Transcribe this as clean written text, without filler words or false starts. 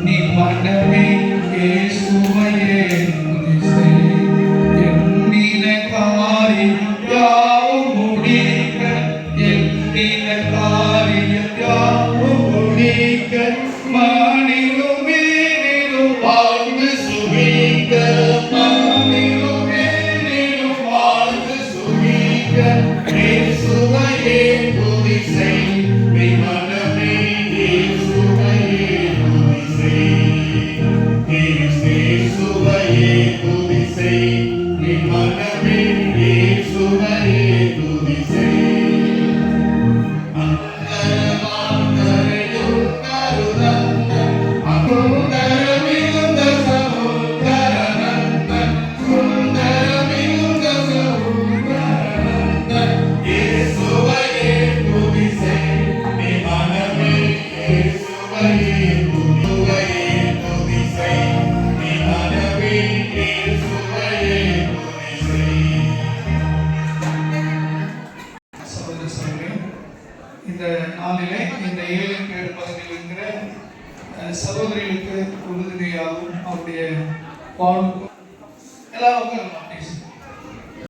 நீ மனமே இயேசுவையே துதிசே. எண்ணின காரியம் யாவும் முடிக்க, எண்ணின காரியம் யாவும் முடிக்க, மானிலும் மேனிலும் வாழ்ந்து சுகிக்க, மானிலும் மேனிலும் வாழ்ந்து சுகிக்க, இயேசுவையே துதிசே. நீ மனமே இயேசுவையே துதிசே. இயேசுவையே துதிசே. நீ மனமே இயேசுவையே துதிசே. இந்த நாளிலே இந்த ஏழைக்கேடு பகுதியில் இருக்கிற சகோதரிகளுக்கு உறுதுணையாகவும் அவருடைய வாழ்வுக்கும் எல்லாருக்கும்